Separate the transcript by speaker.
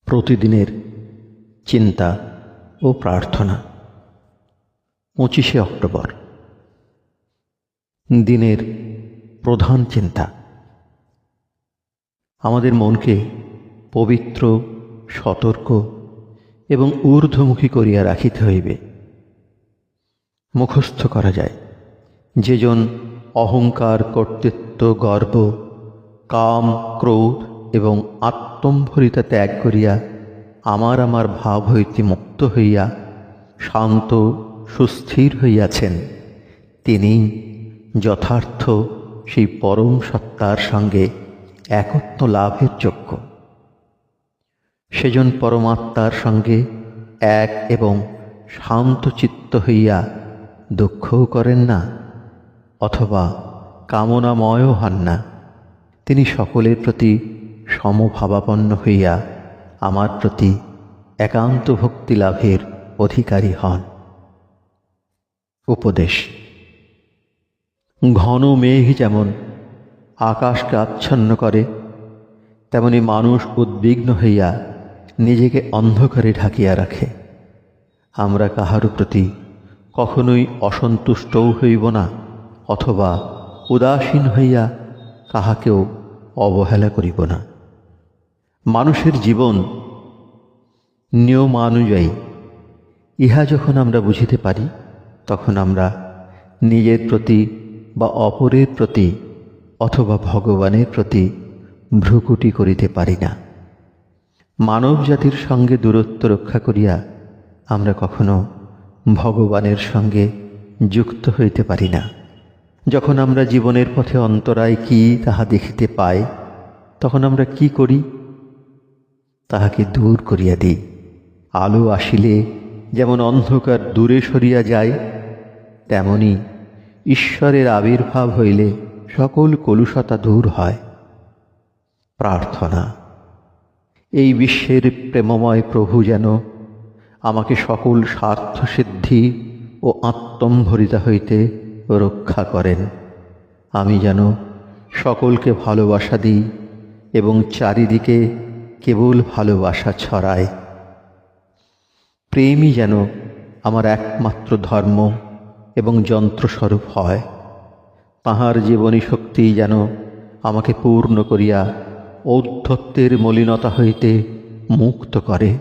Speaker 1: প্রতিদিনের চিন্তা ও প্রার্থনা। 25শে অক্টোবর। দিনের প্রধান চিন্তা। আমাদের মনকে পবিত্র, সতর্ক এবং ঊর্ধ্বমুখী করিয়া রাখিতে হইবে। মুখস্থ করা যায়, যেজন অহংকার, কর্তৃত্ব, গর্ব, কাম, ক্রোধ এবং আত্মম্ভরিতা ত্যাগ করিয়া আমার ভাব হইতে মুক্ত হইয়া শান্ত সুস্থির হইয়াছেন, তিনি যথার্থ সেই পরম সত্তার সঙ্গে একত্ব লাভের যোগ্য। সেজন পরমাত্মার সঙ্গে এক এবং শান্ত চিত্ত হইয়া দুঃখও করেন না, অথবা কামনাময়ও হন না। তিনি সকলের প্রতি সমভাবাপন্ন হইয়া আমার প্রতি একান্ত ভক্তি লাভের অধিকারী হন। উপদেশ। ঘন মেঘ যেমন আকাশকে আচ্ছন্ন করে, তেমনি মানুষ উদ্বিগ্ন হইয়া নিজেকে অন্ধকারে ঢাকিয়া রাখে। আমরা কাহারও প্রতি কখনোই অসন্তুষ্টও হইব না, অথবা উদাসীন হইয়া কাহাকেও অবহেলা করিব না। মানুষের জীবন নিয়মানুযায়ী। ইহা যখন আমরা বুঝিতে পারি, তখন আমরা নিজের প্রতি বা অপরের প্রতি অথবা ভগবানের প্রতি ভ্রুকুটি করিতে পারি না। মানব জাতির সঙ্গে দূরত্ব রক্ষা করিয়া আমরা কখনো ভগবানের সঙ্গে যুক্ত হইতে পারি না। যখন আমরা জীবনের পথে অন্তরায় কি তাহা দেখিতে পাই, তখন আমরা কি করি? তাহাকে দূর করিয়া দিই। আলো আসিলে যেমন অন্ধকার দূরে সরিয়া যায়, তেমনি ঈশ্বরের আবির্ভাব হইলে সকল কলুষতা দূর হয়। প্রার্থনা। এই বিশ্বের প্রেমময় প্রভু যেন আমাকে সকল স্বার্থসিদ্ধি ও আত্মম্ভরিতা হইতে রক্ষা করেন। আমি যেন সকলকে ভালোবাসা দিই এবং চারিদিকে কেবল ভালোবাসা ছড়ায়। প্রেমই যেন আমার একমাত্র ধর্ম এবং যন্ত্রস্বরূপ হয়। তাঁহার জীবনী শক্তি যেন আমাকে পূর্ণ করিয়া ঔদ্ধত্যের মলিনতা হইতে মুক্ত করে।